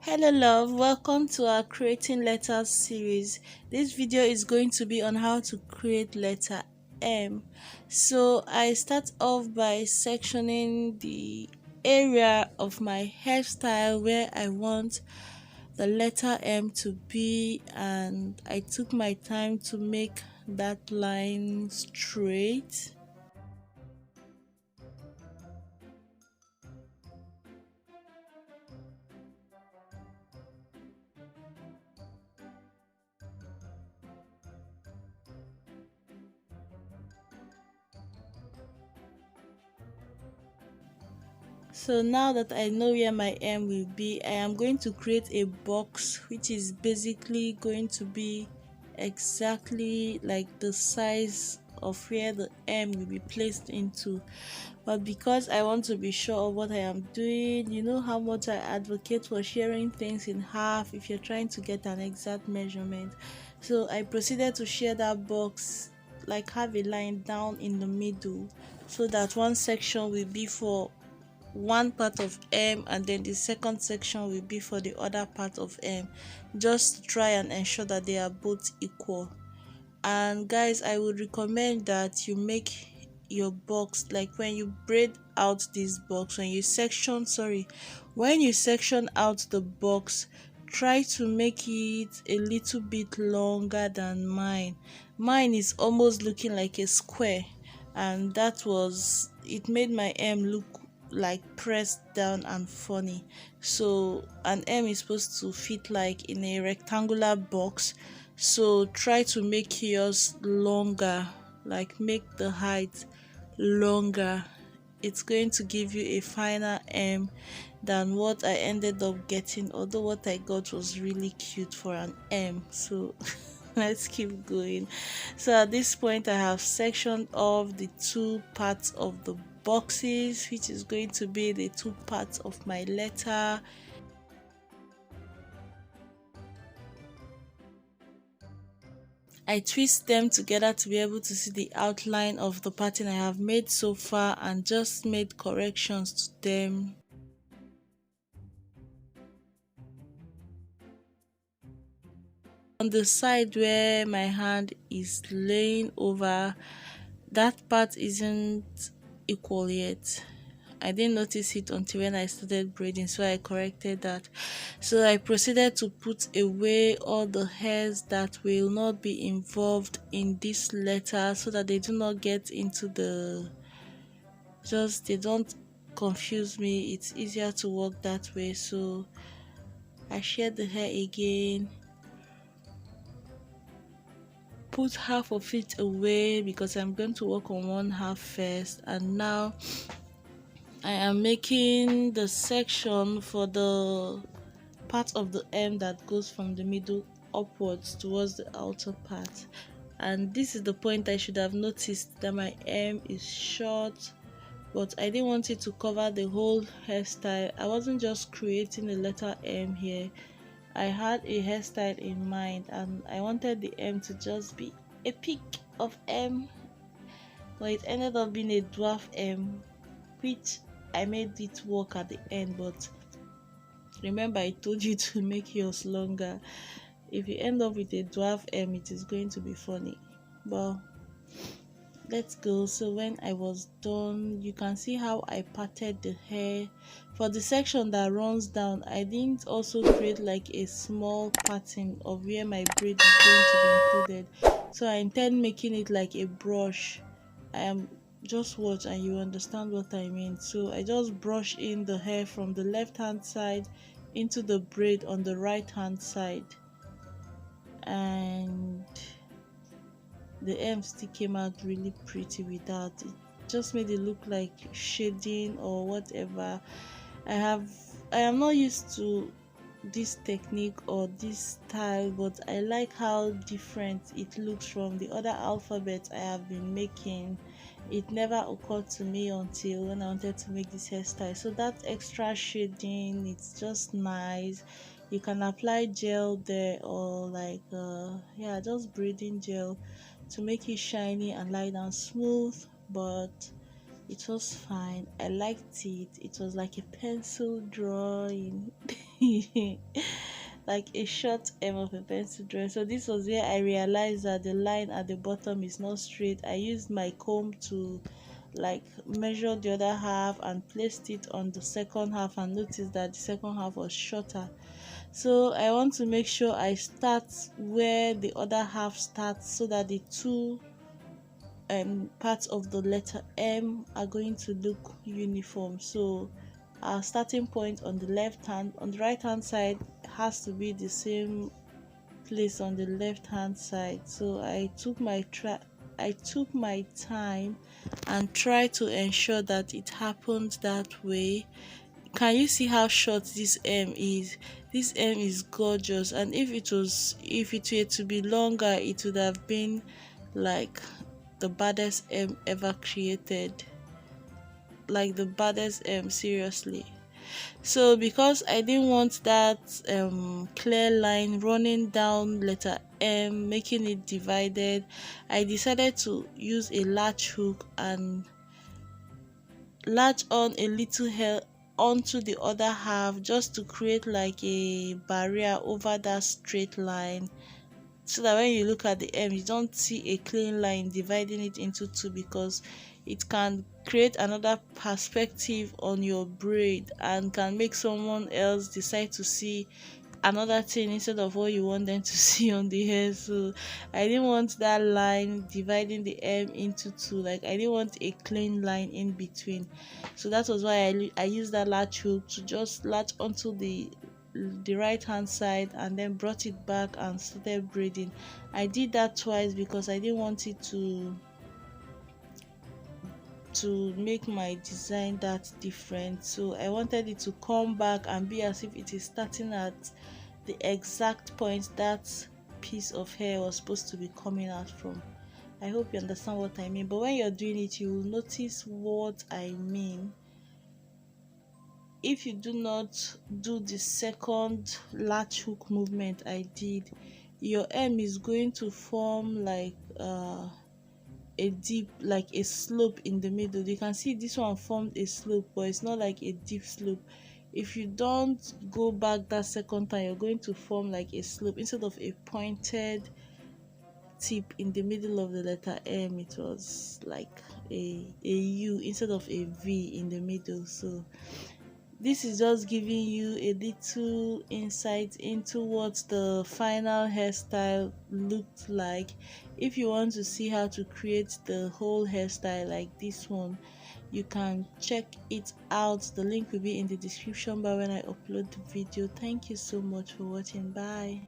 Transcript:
Hello love, welcome to our creating letters series. This video is going to be on how to create letter M. So I start off by sectioning the area of my hairstyle where I want the letter M to be, and I took my time to make that line straight. So now that I know where my M will be, I am going to create a box which is basically going to be exactly like the size of where the M will be placed into. But because I want to be sure of what I am doing, you know how much I advocate for sharing things in half if you're trying to get an exact measurement. So I proceeded to share that box, like have a line down in the middle, so that one section will be for one part of M and then the second section will be for the other part of M, just to try and ensure that they are both equal. And guys, I would recommend that you make your box, like when you braid out this box, when you section out the box, try to make it a little bit longer than mine is almost looking like a square, and that was it made my M look like pressed down and funny. So an M is supposed to fit like in a rectangular box, so try to make yours longer, like make the height longer. It's going to give you a finer M than what I ended up getting, although what I got was really cute for an M. So let's keep going. So at this point I have sectioned off the two parts of the boxes, which is going to be the two parts of my letter. I twist them together to be able to see the outline of the pattern I have made so far, and just made corrections to them. On the side where my hand is laying over, that part isn't equal yet. I didn't notice it until when I started braiding, so I corrected that. So I proceeded to put away all the hairs that will not be involved in this letter, so that they do not get into the, just they don't confuse me. It's easier to work that way. So I shared the hair again, put half of it away because I'm going to work on one half first, and now I am making the section for the part of the M that goes from the middle upwards towards the outer part. And this is the point I should have noticed that my M is short, but I didn't want it to cover the whole hairstyle. I wasn't just creating a letter M here, I had a hairstyle in mind, and I wanted the M to just be a peak of M, but it ended up being a dwarf M, which I made it work at the end. But remember, I told you to make yours longer. If you end up with a dwarf M, it is going to be funny. But let's go. So when I was done, you can see how I parted the hair. For the section that runs down, I didn't also create like a small pattern of where my braid is going to be included, so I intend making it like a brush. I am Just watch and you understand what I mean. So I just brush in the hair from the left hand side into the braid on the right hand side, and the M still came out really pretty with that. It just made it look like shading or whatever. I am not used to this technique or this style, but I like how different it looks from the other alphabets I have been making. It never occurred to me until when I wanted to make this hairstyle. So that extra shading, it's just nice. You can apply gel there, or like yeah, just braiding gel to make it shiny and lie down smooth. But it was fine. I liked it. It was like a pencil drawing. like a short M of a pencil drawing. So this was where I realized that the line at the bottom is not straight. I used my comb to like measure the other half and placed it on the second half, and noticed that the second half was shorter. So I want to make sure I start where the other half starts, so that the two parts of the letter M are going to look uniform. So our starting point on the left hand, on the right hand side, has to be the same place on the left hand side. So I took my time and tried to ensure that it happened that way. Can you see how short this M is? This M is gorgeous, and if it were to be longer, it would have been like the baddest M ever created. Like the baddest M, seriously. So because I didn't want that clear line running down letter M, making it divided, I decided to use a latch hook and latch on a little hair onto the other half, just to create like a barrier over that straight line, so that when you look at the M, you don't see a clean line dividing it into two, because it can create another perspective on your braid and can make someone else decide to see another thing instead of what you want them to see on the hair. So I didn't want that line dividing the M into two. Like I didn't want a clean line in between. So that was why I used that latch hook to just latch onto the right hand side, and then brought it back and started braiding. I did that twice because I didn't want it to make my design that different. So I wanted it to come back and be as if it is starting at the exact point that piece of hair was supposed to be coming out from. I hope you understand what I mean, but when you're doing it, you will notice what I mean. If you do not do the second latch hook movement I did, your M is going to form like a deep, like a slope in the middle. You can see this one formed a slope, but it's not like a deep slope. If you don't go back that second time, you're going to form like a slope instead of a pointed tip in the middle of the letter M. It was like a U instead of a V in the middle. So this is just giving you a little insight into what the final hairstyle looked like. If you want to see how to create the whole hairstyle like this one, you can check it out. The link will be in the description bar when I upload the video. Thank you so much for watching. Bye.